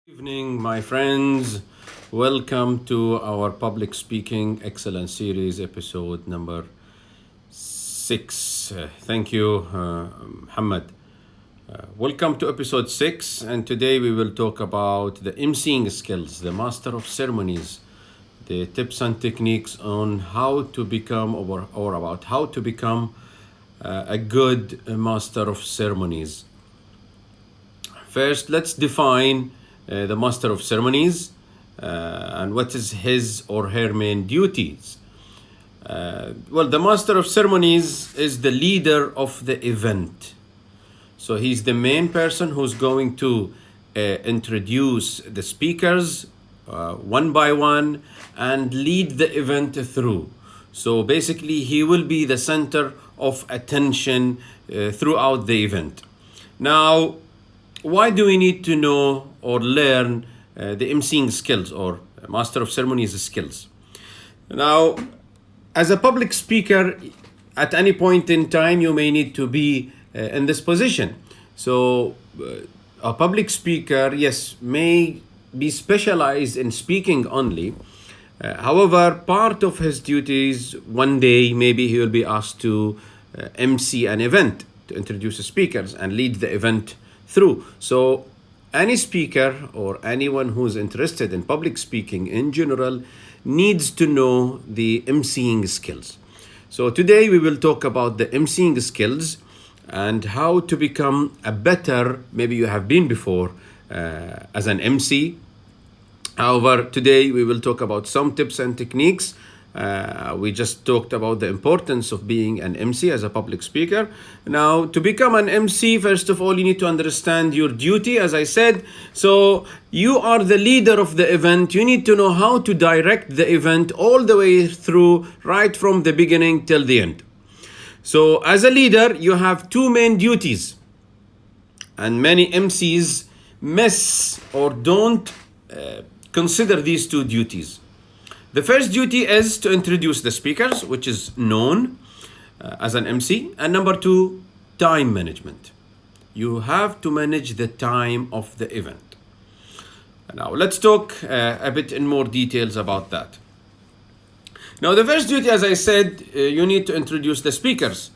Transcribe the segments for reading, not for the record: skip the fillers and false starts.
Evening, my friends. Welcome to our public speaking excellence series, episode number 6. Thank you, Muhammad. Welcome to episode 6, and today we will talk about the MCing skills, the Master of Ceremonies, the tips and techniques on how to become or about how to become a good Master of Ceremonies. First, let's define the Master of Ceremonies and what is his or her main duties. The Master of Ceremonies is the leader of the event. So he's the main person who's going to introduce the speakers one by one and lead the event through. So basically, he will be the center of attention throughout the event. Now, why do we need to know or learn the emceeing skills or Master of Ceremonies skills? Now, as a public speaker, at any point in time, you may need to be in this position. So, a public speaker, yes, may be specialized in speaking only. However, part of his duties, one day, maybe he will be asked to MC an event, to introduce the speakers and lead the event through. So any speaker or anyone who's interested in public speaking in general needs to know the emceeing skills. So today we will talk about the emceeing skills and how to become a better, maybe you have been before as an MC. However, today we will talk about some tips and techniques. We just talked about the importance of being an MC as a public speaker. Now, to become an MC, first of all, you need to understand your duty, as I said. So you are the leader of the event. You need to know how to direct the event all the way through, right from the beginning till the end. So as a leader, you have two main duties. And many MCs miss or don't consider these two duties. The first duty is to introduce the speakers, which is known as an MC. And number two, time management. You have to manage the time of the event. Now, let's talk a bit in more details about that. Now, the first duty, as I said, you need to introduce the speakers.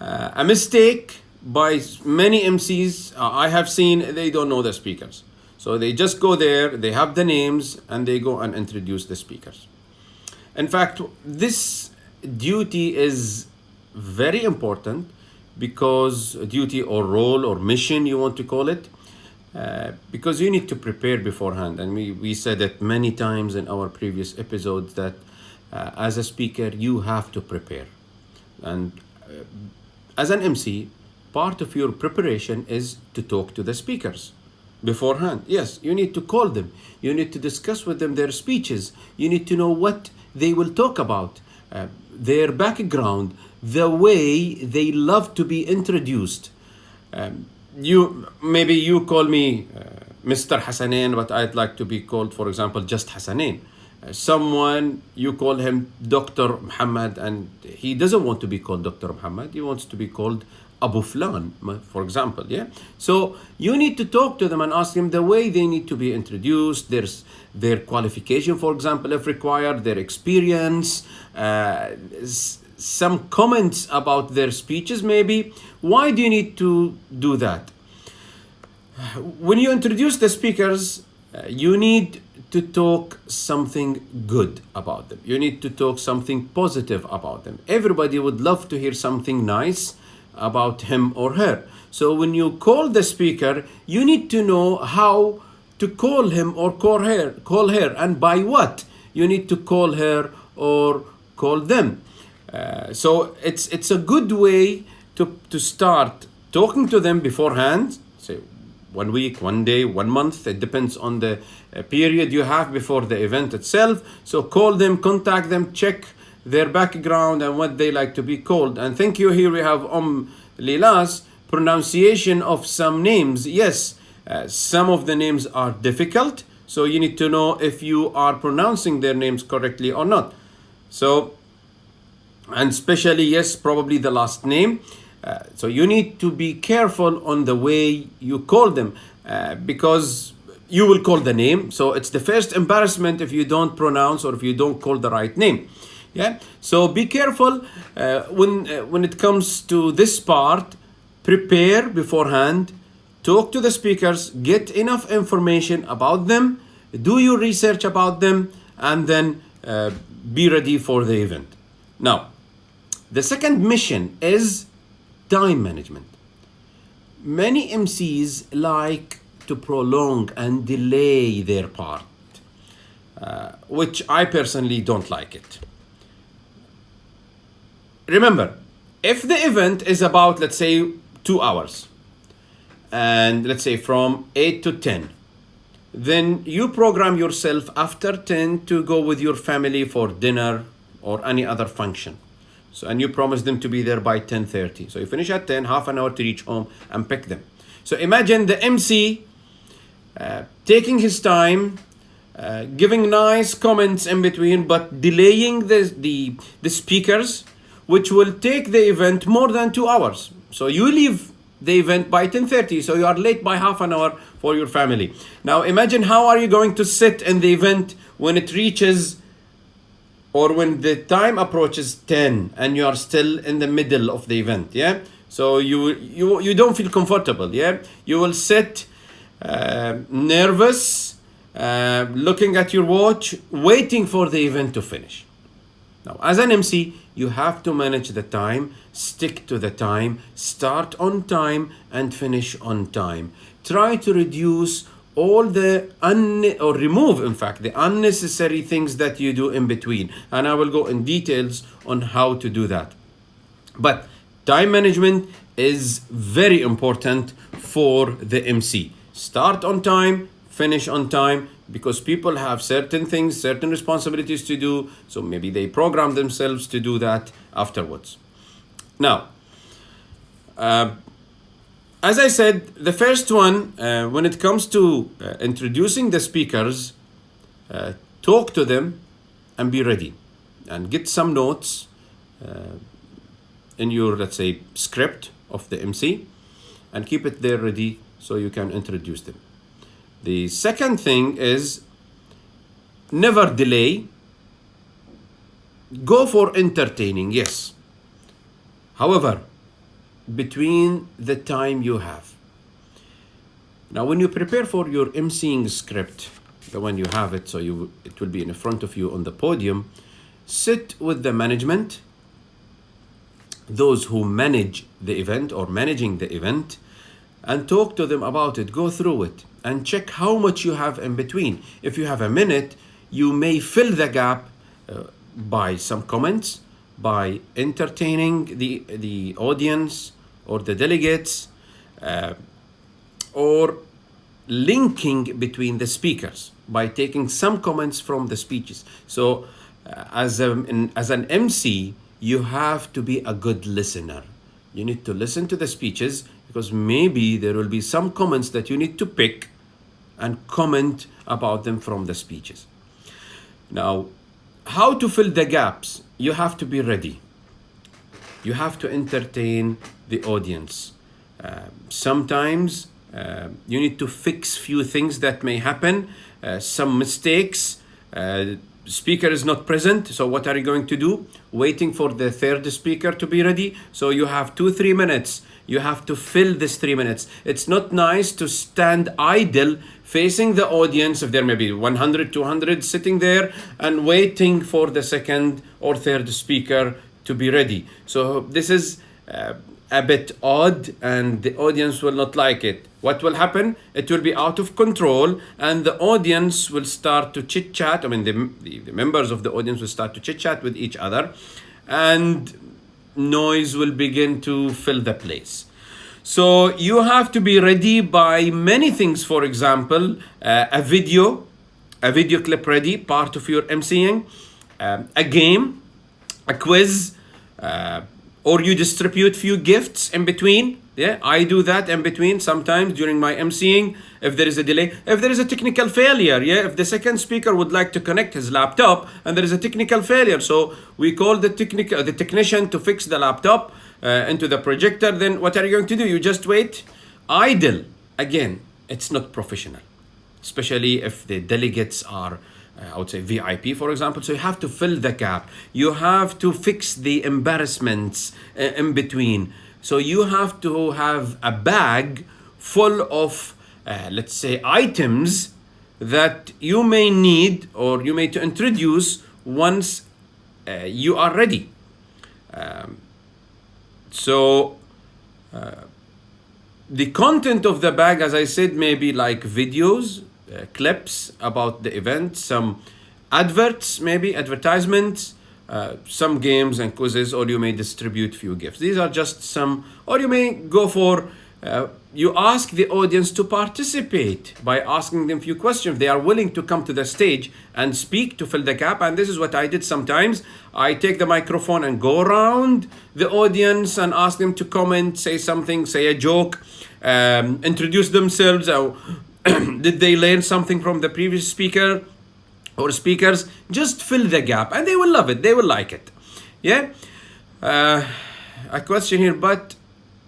A mistake by many MCs I have seen, they don't know the speakers. So they just go there, they have the names, and they go and introduce the speakers. In fact, this duty is very important because duty or role or mission, you want to call it, because you need to prepare beforehand. And we said it many times in our previous episodes that as a speaker, you have to prepare. And as an MC, part of your preparation is to talk to the speakers beforehand. Yes, you need to call them. You need to discuss with them their speeches. You need to know what they will talk about, their background, the way they love to be introduced. You call me Mr. Hasanain, but I'd like to be called, for example, just Hasanain. Someone, you call him Dr. Muhammad, and he doesn't want to be called Dr. Muhammad. He wants to be called Abu Flan, for example, yeah? So you need to talk to them and ask them the way they need to be introduced, their qualification, for example, if required, their experience, some comments about their speeches maybe. Why do you need to do that? When you introduce the speakers, you need to talk something good about them. You need to talk something positive about them. Everybody would love to hear something nice about him or her. So when you call the speaker, you need to know how to call him or call her, and by what you need to call her or call them. So it's a good way to start talking to them beforehand, say 1 week, 1 day, 1 month. It depends on the period you have before the event itself. So call them, contact them, check their background and what they like to be called. And thank you. Here we have Lila's pronunciation of some names. Yes, some of the names are difficult. So you need to know if you are pronouncing their names correctly or not. So, and especially, yes, probably the last name. So you need to be careful on the way you call them because you will call the name. So it's the first embarrassment if you don't pronounce or if you don't call the right name. Yeah. So be careful when it comes to this part. Prepare beforehand. Talk to the speakers. Get enough information about them. Do your research about them, and then be ready for the event. Now, the second mission is time management. Many MCs like to prolong and delay their part, which I personally don't like it. Remember, if the event is about, let's say, 2 hours, and let's say from 8 to 10, then you program yourself after 10 to go with your family for dinner or any other function. So, and you promise them to be there by 10:30. So you finish at 10, half an hour to reach home and pick them. So imagine the MC taking his time, giving nice comments in between, but delaying the speakers, which will take the event more than 2 hours. So you leave the event by 10:30, so you are late by half an hour for your family. Now imagine how are you going to sit in the event when it reaches, or when the time approaches 10 and you are still in the middle of the event. Yeah. So you don't feel comfortable. Yeah. You will sit nervous, looking at your watch, waiting for the event to finish. Now, as an MC, you have to manage the time, stick to the time, start on time and finish on time. Try to reduce all the remove, in fact, the unnecessary things that you do in between. And I will go in details on how to do that. But time management is very important for the MC. Start on time, finish on time, because people have certain things, certain responsibilities to do. So maybe they program themselves to do that afterwards. Now, as I said, the first one, when it comes to introducing the speakers, talk to them and be ready. And get some notes in your, let's say, script of the MC, and keep it there ready so you can introduce them. The second thing is never delay. Go for entertaining, yes. However, between the time you have. Now, when you prepare for your MCing script, the one you have it, so it will be in front of you on the podium, sit with the management, those who manage the event or managing the event, and talk to them about it. Go through it and check how much you have in between. If you have a minute, you may fill the gap by some comments, by entertaining the audience or the delegates, or linking between the speakers by taking some comments from the speeches. So as an MC, you have to be a good listener. You need to listen to the speeches, because maybe there will be some comments that you need to pick and comment about them from the speeches. Now, how to fill the gaps? You have to be ready. You have to entertain the audience. Sometimes you need to fix few things that may happen, some mistakes. Speaker is not present, so what are you going to do? Waiting for the third speaker to be ready. So you have 2-3 minutes. You have to fill this 3 minutes. It's not nice to stand idle facing the audience, if there may be 100, 200 sitting there and waiting for the second or third speaker to be ready. So this is a bit odd, and the audience will not like it. What will happen? It will be out of control, and the audience will start to chit chat. I mean, the members of the audience will start to chit chat with each other, and noise will begin to fill the place. So you have to be ready by many things. For example, a video clip ready, part of your MCing, a game, a quiz, or you distribute few gifts in between. Yeah, I do that in between sometimes during my MCing. If there is a delay, if there is a technical failure, yeah, if the second speaker would like to connect his laptop and there is a technical failure, so we call the technician to fix the laptop into the projector. Then what are you going to do? You just wait idle. Again, it's not professional. especially if the delegates are, I would say, VIP, for example. So you have to fill the gap. You have to fix the embarrassments in between. So you have to have a bag full of, let's say, items that you may need or you may to introduce once you are ready. So the content of the bag, as I said, may be like videos, clips about the event, some adverts, maybe advertisements, some games and quizzes, or you may distribute few gifts. These are just some, or you may go for, you ask the audience to participate by asking them few questions. They are willing to come to the stage and speak to fill the gap. And this is what I did sometimes. I take the microphone and go around the audience and ask them to comment, say something, say a joke, introduce themselves. Did they learn something from the previous speaker or speakers? Just fill the gap and they will love it. They will like it. Yeah. A question here, but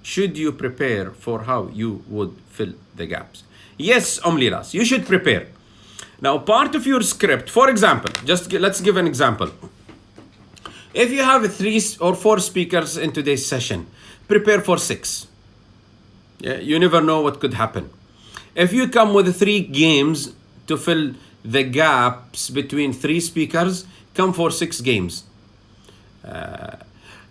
should you prepare for how you would fill the gaps? Yes, Omlilas, you should prepare. Now, part of your script, for example, let's give an example. If you have 3 or 4 speakers in today's session, prepare for 6. Yeah, you never know what could happen. If you come with 3 games to fill the gaps between 3 speakers, come for 6 games.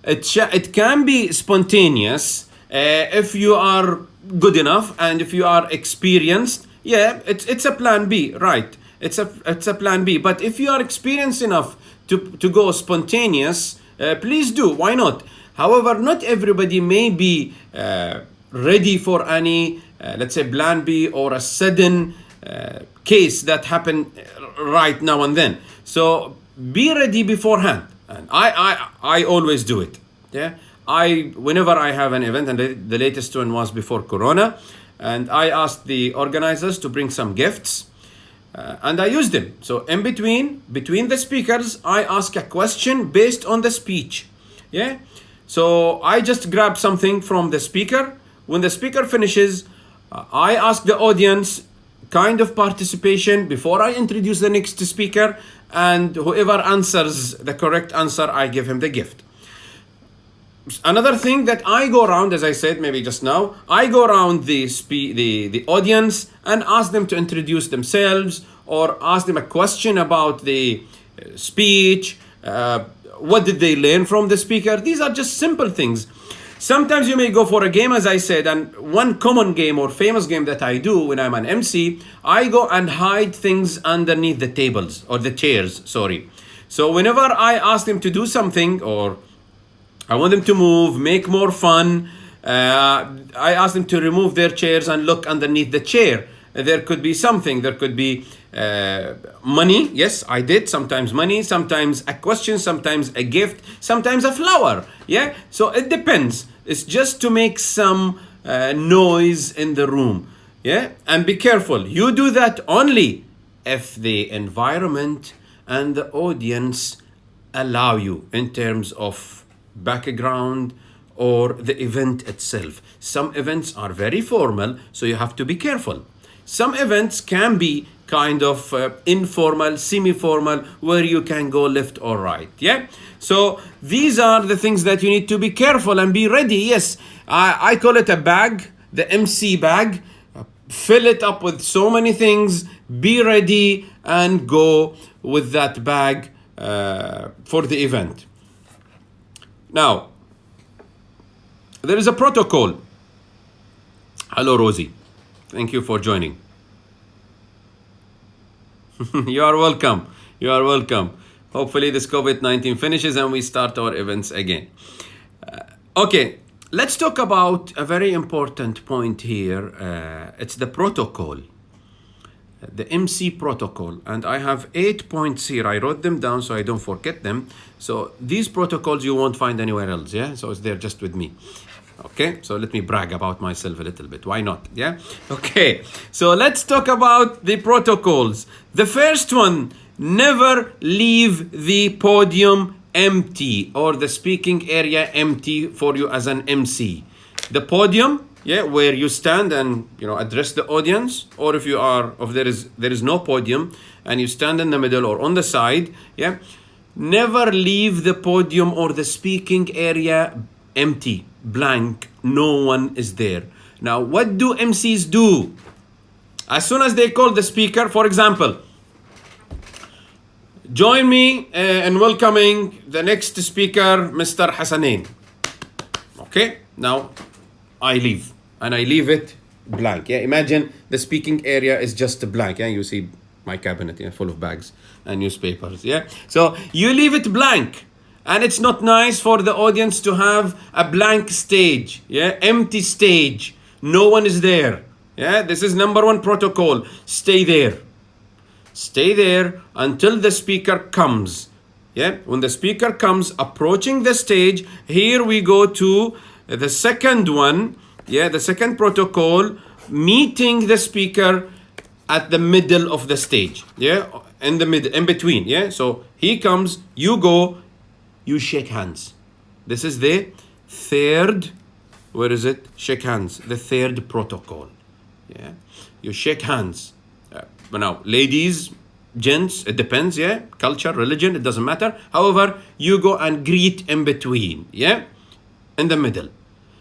It can be spontaneous if you are good enough and if you are experienced. Yeah, it's a plan B, right? It's a plan B. But if you are experienced enough to go spontaneous, please do. Why not? However, not everybody may be ready for any, let's say, plan B or a sudden case that happen right now and then. So be ready beforehand. And I always do it. Yeah. Whenever I have an event, and the latest one was before Corona, and I asked the organizers to bring some gifts, and I used them. So in between the speakers, I ask a question based on the speech. Yeah. So I just grab something from the speaker. When the speaker finishes, I ask the audience kind of participation before I introduce the next speaker, and whoever answers the correct answer, I give him the gift. Another thing that I go around, as I said, maybe just now, I go around the audience and ask them to introduce themselves or ask them a question about the speech. What did they learn from the speaker? These are just simple things. Sometimes you may go for a game, as I said, and one common game or famous game that I do when I'm an MC, I go and hide things underneath the tables or the chairs, sorry. So whenever I ask them to do something or I want them to move, make more fun, I ask them to remove their chairs and look underneath the chair. There could be something, there could be money. Yes, I did. Sometimes money, sometimes a question, sometimes a gift, sometimes a flower. Yeah, so it depends. It's just to make some noise in the room. Yeah, and be careful. You do that only if the environment and the audience allow you in terms of background or the event itself. Some events are very formal, so you have to be careful. Some events can be kind of informal, semi-formal, where you can go left or right. Yeah. So these are the things that you need to be careful and be ready. Yes, I call it a bag, the MC bag. Fill it up with so many things. Be ready and go with that bag for the event. Now, there is a protocol. Hello, Rosie. Thank you for joining. You are welcome. You are welcome. Hopefully this COVID-19 finishes and we start our events again. Okay, let's talk about a very important point here. It's the protocol. The MC protocol. And I have 8 points here. I wrote them down so I don't forget them. So these protocols you won't find anywhere else. Yeah, so it's there just with me. Okay, so let me brag about myself a little bit. Why not? Yeah. Okay, so let's talk about the protocols. The first one, never leave the podium empty or the speaking area empty for you as an MC. The podium yeah, where you stand and address the audience, or if there is no podium and you stand in the middle or on the side, yeah, never leave the podium or the speaking area empty, blank, no one is there. Now, what do MCs do? As soon as they call the speaker, for example, join me in welcoming the next speaker, Mr. Hasanain. Okay, now I leave, and I leave it blank. Yeah, imagine the speaking area is just blank. Yeah, you see my cabinet, yeah, full of bags and newspapers. Yeah, so you leave it blank, and it's not nice for the audience to have a blank stage. Yeah, empty stage, no one is there. Yeah, this is number one protocol. Stay there. Stay there until the speaker comes. Yeah, when the speaker comes approaching the stage, here we go to the second one. Yeah, the second protocol, meeting the speaker at the middle of the stage. Yeah, in the middle, in between. Yeah, so he comes, you go, you shake hands. This is the third, where is it? Shake hands, the third protocol. Yeah, you shake hands. But now, ladies, gents, it depends, yeah? Culture, religion, it doesn't matter. However, you go and greet in between, yeah? In the middle.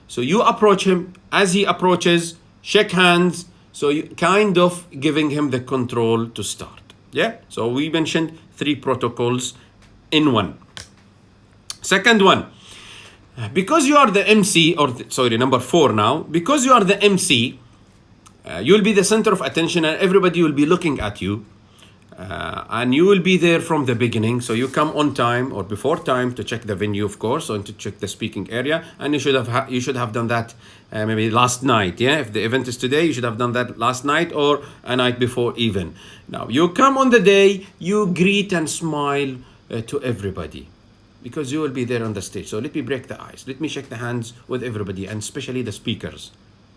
So you approach him. As he approaches, shake hands. So you kind of giving him the control to start, yeah? So we mentioned 3 protocols in one. Second one, because you are the MC, number 4 now. Because you are the MC, you'll be the center of attention and everybody will be looking at you. And you will be there from the beginning. So you come on time or before time to check the venue, of course, or to check the speaking area. And you should have done that maybe last night. Yeah, if the event is today, you should have done that last night or a night before even. Now you come on the day, you greet and smile to everybody, because you will be there on the stage. So let me break the ice. Let me shake the hands with everybody, and especially the speakers.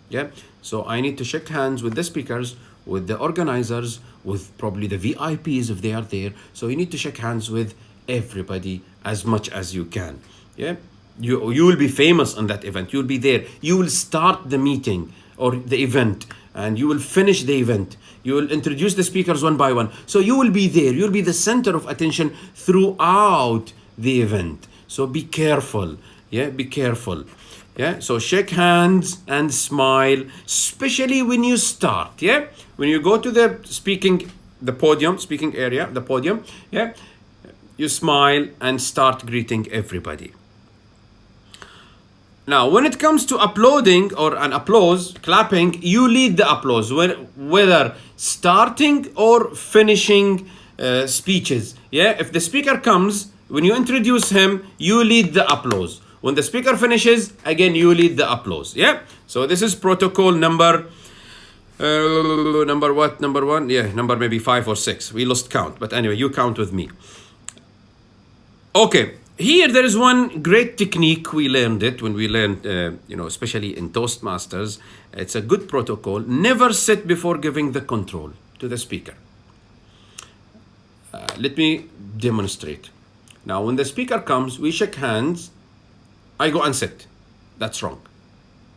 Yeah, so I need to shake hands with the speakers, with the organizers, with probably the VIPs if they are there. So you need to shake hands with everybody as much as you can. Yeah, you will be famous on that event. You'll be there. You will start the meeting or the event, and you will finish the event. You will introduce the speakers one by one. So you will be there. You'll be the center of attention throughout the event. So be careful. Yeah, be careful. Yeah, so shake hands and smile, especially when you start. Yeah, when you go to the speaking area, the podium. Yeah, you smile and start greeting everybody. Now, when it comes to applauding or an applause, clapping, you lead the applause, whether starting or finishing speeches. Yeah, if the speaker comes, when you introduce him, you lead the applause. When the speaker finishes, again, you lead the applause. Yeah. So this is protocol number what? Number 1? Yeah, number maybe 5 or 6. We lost count. But anyway, you count with me. Okay. Here there is one great technique. We learned it when we learned, especially in Toastmasters. It's a good protocol. Never sit before giving the control to the speaker. Let me demonstrate. Now, when the speaker comes, we shake hands. I go and sit. That's wrong.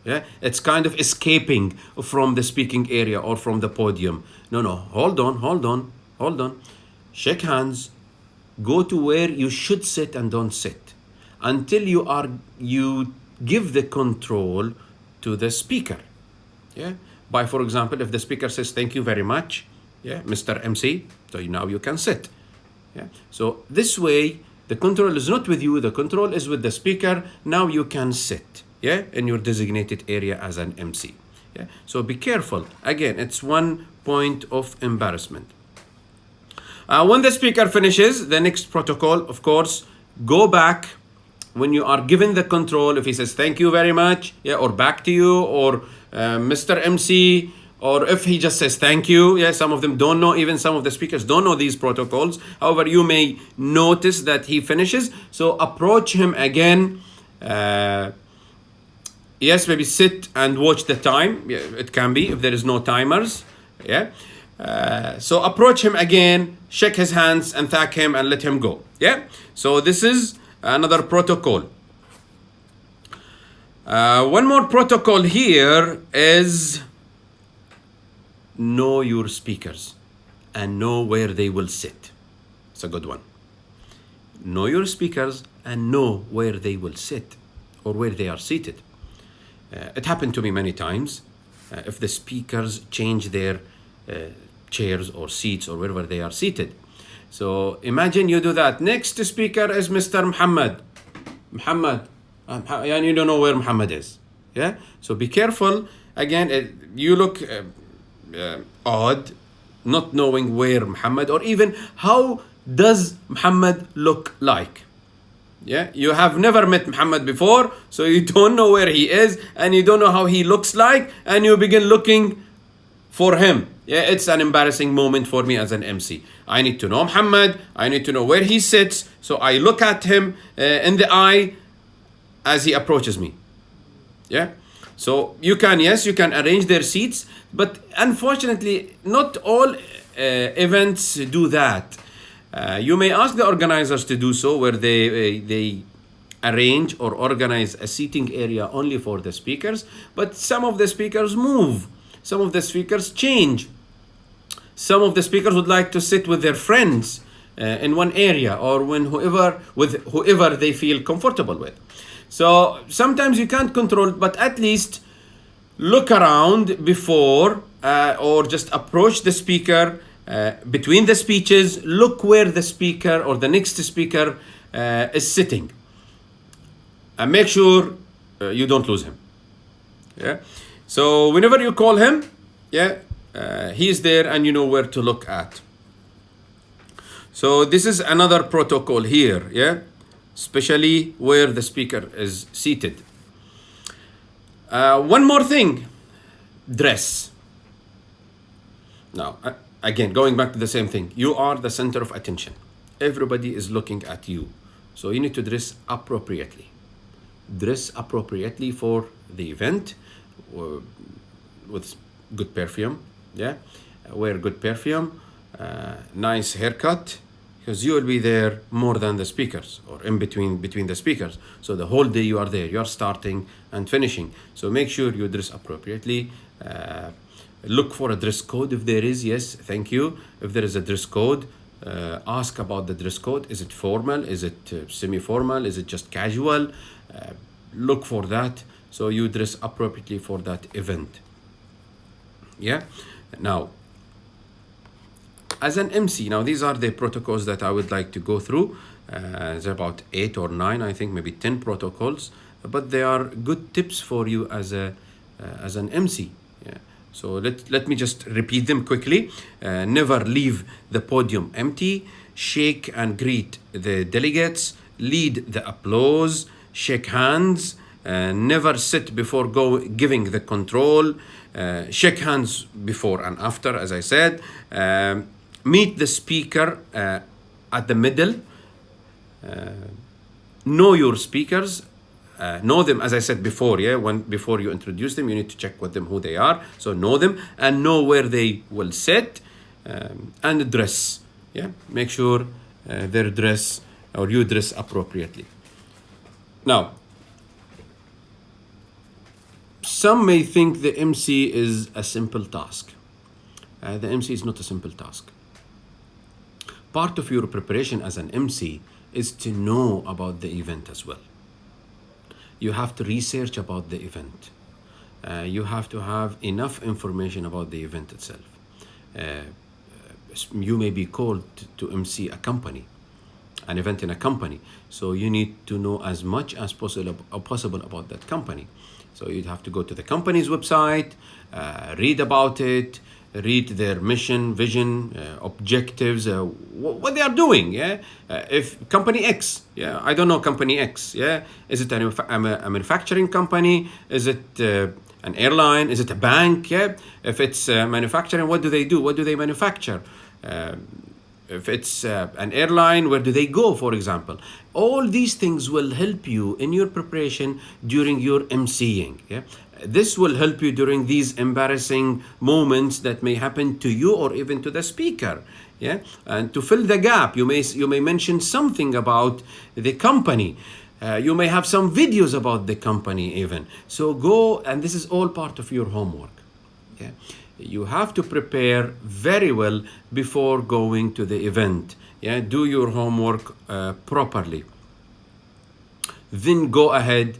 Yeah, it's kind of escaping from the speaking area or from the podium. No, hold on. Shake hands. Go to where you should sit and don't sit until you give the control to the speaker. Yeah, by, for example, if the speaker says thank you very much, yeah, Mr. MC, so now you can sit. Yeah, so this way, the control is not with you, the control is with the speaker. Now you can sit, yeah, in your designated area as an MC. Yeah, so be careful. Again, it's one point of embarrassment. When the speaker finishes, the next protocol, of course, go back when you are given the control. If he says thank you very much, yeah, or back to you, or Mr. MC, or if he just says thank you, yeah, some of them don't know, even some of the speakers don't know these protocols. However, you may notice that he finishes. So approach him again. Yes, maybe sit and watch the time. Yeah, it can be if there is no timers. Yeah. So approach him again, shake his hands and thank him and let him go. Yeah. So this is another protocol. One more protocol here is know your speakers and know where they will sit. It's a good one. Know your speakers and know where they will sit or where they are seated. It happened to me many times. If the speakers change their chairs or seats or wherever they are seated. So imagine you do that. Next speaker is Mr. Muhammad. Muhammad. And you don't know where Muhammad is. Yeah? So be careful. Again, you look odd not knowing where Muhammad or even how does Muhammad look like. Yeah, you have never met Muhammad before, so you don't know where he is and you don't know how he looks like, and you begin looking for him. Yeah, it's an embarrassing moment for me as an MC. I need to know Muhammad, I need to know where he sits, so I look at him in the eye as he approaches me. Yeah, so you can arrange their seats, but unfortunately, not all events do that. You may ask the organizers to do so, where they arrange or organize a seating area only for the speakers, but some of the speakers move, some of the speakers change. Some of the speakers would like to sit with their friends in one area, or with whoever they feel comfortable with. So sometimes you can't control it, but at least look around before or just approach the speaker between the speeches. Look where the speaker or the next speaker is sitting, and make sure you don't lose him. Yeah. So whenever you call him, he's there and you know where to look at. So this is another protocol here. Yeah, especially where the speaker is seated. One more thing, dress. Now, again, going back to the same thing, you are the center of attention. Everybody is looking at you. So you need to dress appropriately. Dress appropriately for the event with good perfume. Yeah, wear good perfume, nice haircut, because you will be there more than the speakers, or in between the speakers. So the whole day you are there. You are starting and finishing. So make sure you dress appropriately. Look for a dress code if there is. Yes, thank you. If there is a dress code, ask about the dress code. Is it formal? Is it semi-formal? Is it just casual? Look for that, so you dress appropriately for that event. Yeah. Now, as an MC, now these are the protocols that I would like to go through. There's about 8 or 9, I think, maybe 10 protocols, but they are good tips for you as an MC. Yeah. So let me just repeat them quickly. Never leave the podium empty. Shake and greet the delegates. Lead the applause. Shake hands. Never sit before giving the control. Shake hands before and after, as I said. Meet the speaker at the middle. Know your speakers. Know them, as I said before. Yeah, before you introduce them, you need to check with them who they are. So know them and know where they will sit, and dress. Yeah, make sure their dress or you dress appropriately. Now, some may think the MC is a simple task. The MC is not a simple task. Part of your preparation as an MC is to know about the event as well. You have to research about the event. You have to have enough information about the event itself. You may be called to MC a company, an event in a company. So you need to know as much as possible about that company. So you'd have to go to the company's website, read about it, read their mission, vision, objectives, what they are doing. Yeah, if company X, yeah, I don't know company X. Yeah, is it a manufacturing company? Is it an airline? Is it a bank? Yeah, if it's manufacturing, what do they do? What do they manufacture? If it's an airline, where do they go, for example? All these things will help you in your preparation during your MCing. Yeah? This will help you during these embarrassing moments that may happen to you or even to the speaker. Yeah? And to fill the gap, you may mention something about the company. You may have some videos about the company even. So go, and this is all part of your homework. Yeah? You have to prepare very well before going to the event. Yeah? Do your homework properly. Then go ahead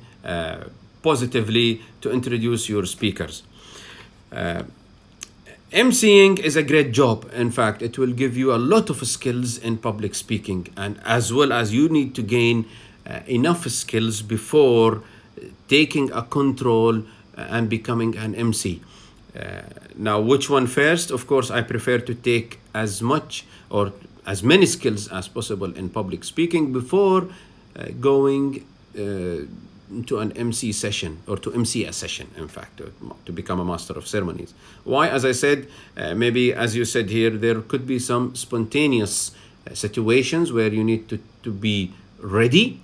positively to introduce your speakers. MCing is a great job. In fact, it will give you a lot of skills in public speaking, and as well as you need to gain enough skills before taking a control and becoming an MC. Now, which one first? Of course, I prefer to take as much or as many skills as possible in public speaking before going to an MC session, or to MC a session, in fact, to become a Master of Ceremonies. Why? As I said, maybe as you said here, there could be some spontaneous situations where you need to be ready.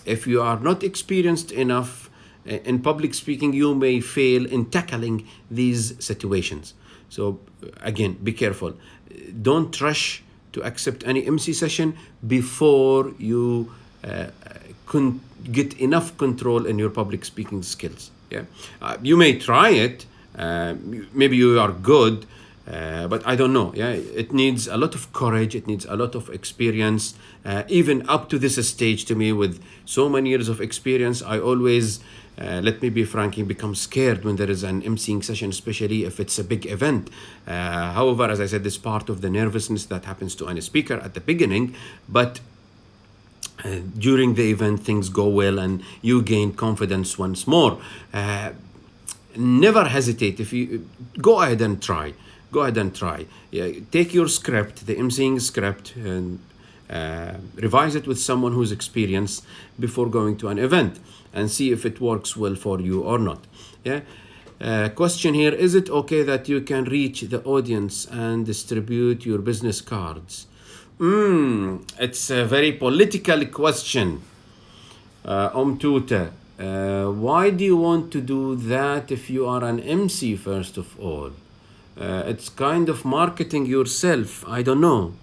If you are not experienced enough in public speaking, you may fail in tackling these situations. So again, be careful. Don't rush to accept any MC session before you get enough control in your public speaking skills. Yeah, you may try it. Maybe you are good, but I don't know. Yeah, it needs a lot of courage. It needs a lot of experience. Even up to this stage, to me, with so many years of experience, I always, let me be frank, become scared when there is an emceeing session, especially if it's a big event. However, as I said, this part of the nervousness that happens to any speaker at the beginning, but during the event things go well and you gain confidence once more. Never hesitate. If you go ahead and try, yeah, take your script, the emceeing script, and revise it with someone who's experienced before going to an event, and see if it works well for you or not. Yeah. Question here: is it okay that you can reach the audience and distribute your business cards? It's a very political question. Tuta, why do you want to do that if you are an MC, first of all? It's kind of marketing yourself. I don't know.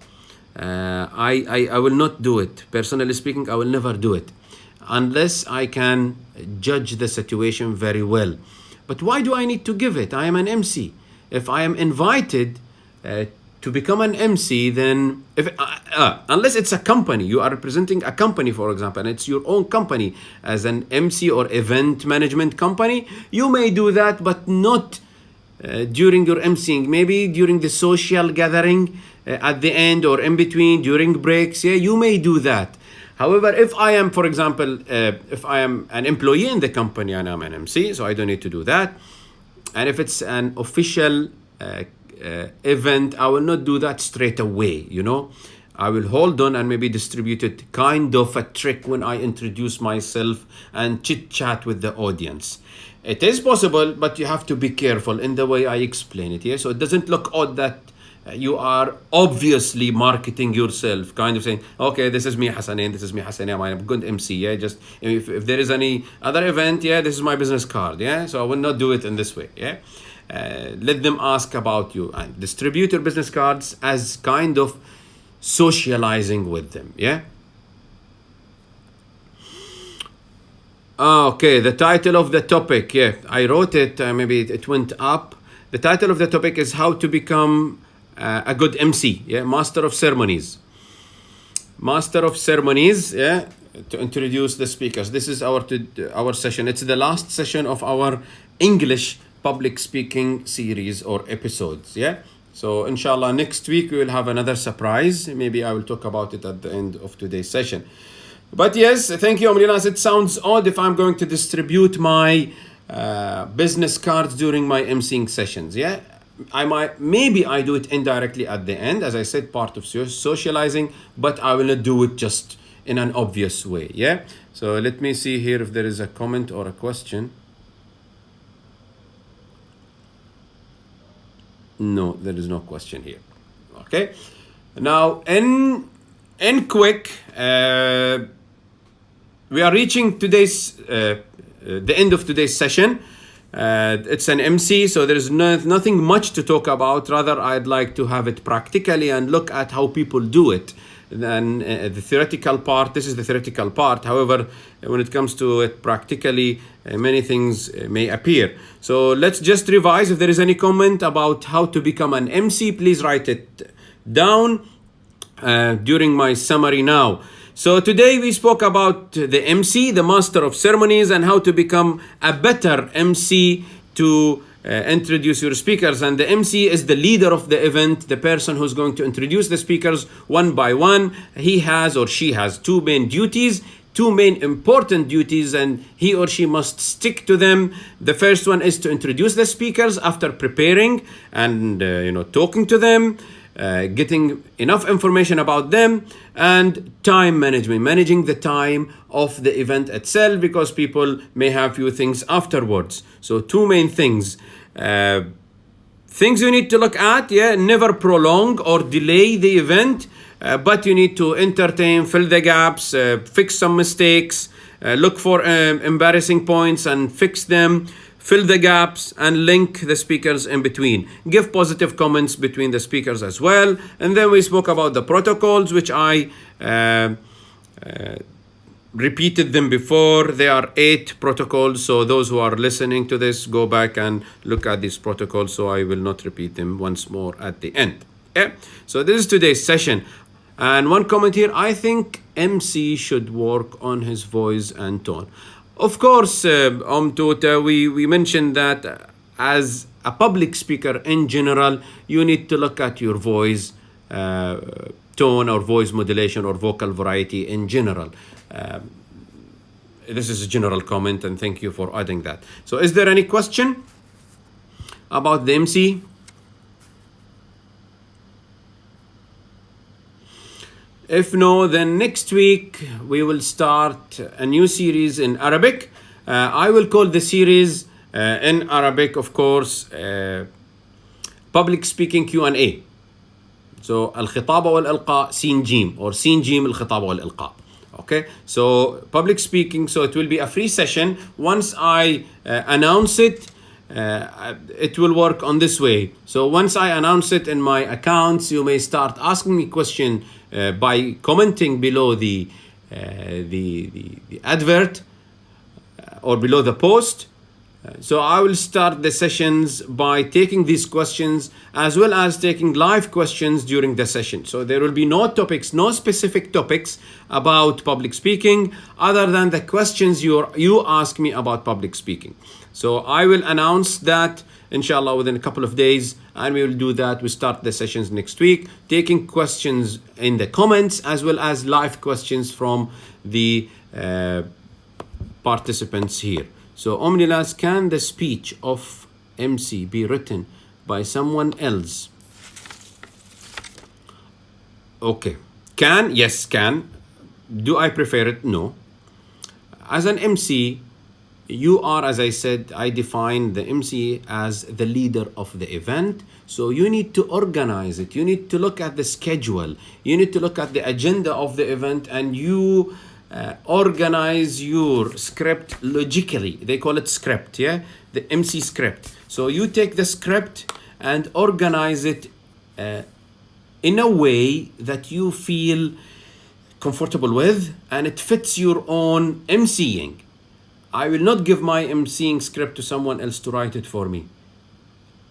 I will not do it. Personally speaking, I will never do it unless I can judge the situation very well. But why do I need to give it? I am an MC. If I am invited to become an MC, then unless it's a company, you are representing a company, for example, and it's your own company as an MC or event management company, you may do that, but not during your MCing. Maybe during the social gathering at the end, or in between, during breaks. Yeah, you may do that. However, if I am, for example, if I am an employee in the company and I'm an MC, so I don't need to do that. And if it's an official event, I will not do that straight away. I will hold on and maybe distribute it, kind of a trick, when I introduce myself and chit chat with the audience. It is possible, but you have to be careful in the way I explain it. Yeah, so it doesn't look odd that you are obviously marketing yourself, kind of saying, okay, this is me, Hasanain, I'm a good MC. Yeah, just if there is any other event, yeah, this is my business card. Yeah, so I will not do it in this way. Yeah. Let them ask about you and distribute your business cards as kind of socializing with them. Yeah. Okay, the title of the topic. Yeah, I wrote it. Maybe it went up. The title of the topic is how to become a good MC. Yeah, Master of Ceremonies. Master of Ceremonies. Yeah, to introduce the speakers. This is our session. It's the last session of our English public speaking series or episodes. Yeah, so inshallah next week we will have another surprise. Maybe I will talk about it at the end of today's session. But yes, thank you, Amrinas. It sounds odd if I'm going to distribute my business cards during my emceeing sessions. Yeah, maybe I do it indirectly at the end, as I said, part of socializing, but I will not do it just in an obvious way. Yeah, so let me see here if there is a comment or a question. No, there is no question here. Okay. Now, in quick, we are reaching today's the end of today's session. It's an MC, so there is nothing much to talk about. Rather, I'd like to have it practically and look at how people do it. than the theoretical part. This is the theoretical part. However, when it comes to it practically, many things may appear. So let's just revise. If there is any comment about how to become an MC, please write it down during my summary now. So today we spoke about the MC, the Master of Ceremonies, and how to become a better MC to introduce your speakers. And the MC is the leader of the event, the person who's going to introduce the speakers one by one. He has or she has two main duties, two main important duties, and he or she must stick to them. The first one is to introduce the speakers after preparing and talking to them, getting enough information about them, and time management, managing the time of the event itself, because people may have few things afterwards. So two main things. Things you need to look at, never prolong or delay the event, but you need to entertain, fill the gaps, fix some mistakes, look for embarrassing points and fix them, fill the gaps, and link the speakers in between. Give positive comments between the speakers as well. And then we spoke about the protocols, which I repeated them before. There are 8 protocols. So those who are listening to this, go back and look at these protocols. So I will not repeat them once more at the end. Yeah. So this is today's session. And one comment here, I think MC should work on his voice and tone. Of course, Tuta, we mentioned that as a public speaker in general, you need to look at your voice tone or voice modulation or vocal variety in general. This is a general comment, and thank you for adding that. So is there any question about the MC? If no, then next week we will start a new series in Arabic. I will call the series in Arabic, of course, public speaking Q&A. So الخطابة والإلقاء سين جيم, or سين جيم الخطابة والإلقاء. Okay, so public speaking. So it will be a free session. Once I announce it, it will work on this way. So once I announce it in my accounts, you may start asking me questions by commenting below the advert or below the post. So I will start the sessions by taking these questions as well as taking live questions during the session. So there will be no topics, no specific topics about public speaking other than the questions you ask me about public speaking. So I will announce that inshallah within a couple of days, and we will do that. We start the sessions next week, taking questions in the comments as well as live questions from the participants here. So Omnilas, can the speech of MC be written by someone else? Okay. Can? Yes, can. Do I prefer it? No. As an MC, you are, as I said, I define the MC as the leader of the event. So you need to organize it. You need to look at the schedule. You need to look at the agenda of the event, and you organize your script logically. They call it script, the MC script. So you take the script and organize it in a way that you feel comfortable with, and it fits your own MCing. I will not give my MCing script to someone else to write it for me.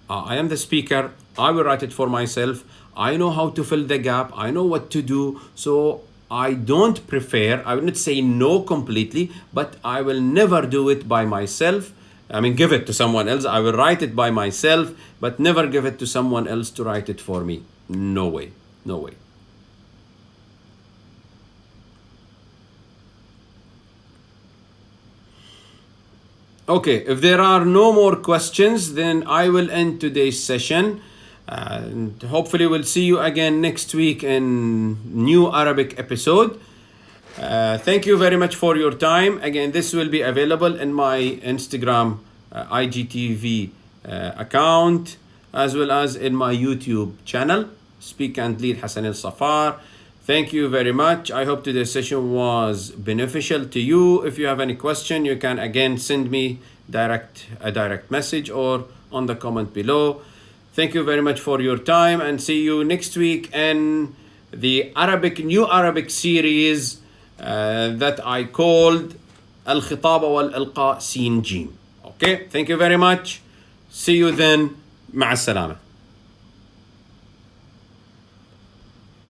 I am the speaker. I will write it for myself. I know how to fill the gap. I know what to do. So I don't prefer, I will not say no completely, but I will never do it by myself. I mean, give it to someone else. I will write it by myself, but never give it to someone else to write it for me. No way. No way. Okay, if there are no more questions, then I will end today's session. And hopefully we'll see you again next week in new Arabic episode. Thank you very much for your time. Again, this will be available in my Instagram IGTV account, as well as in my YouTube channel, Speak and Lead Hasanain AlSaffar. Thank you very much. I hope today's session was beneficial to you. If you have any question, you can again send me a direct message or on the comment below. Thank you very much for your time, and see you next week in the new Arabic series that I called الخطابة والإلقاء سين جيم. Okay, thank you very much. See you then. مع السلامة.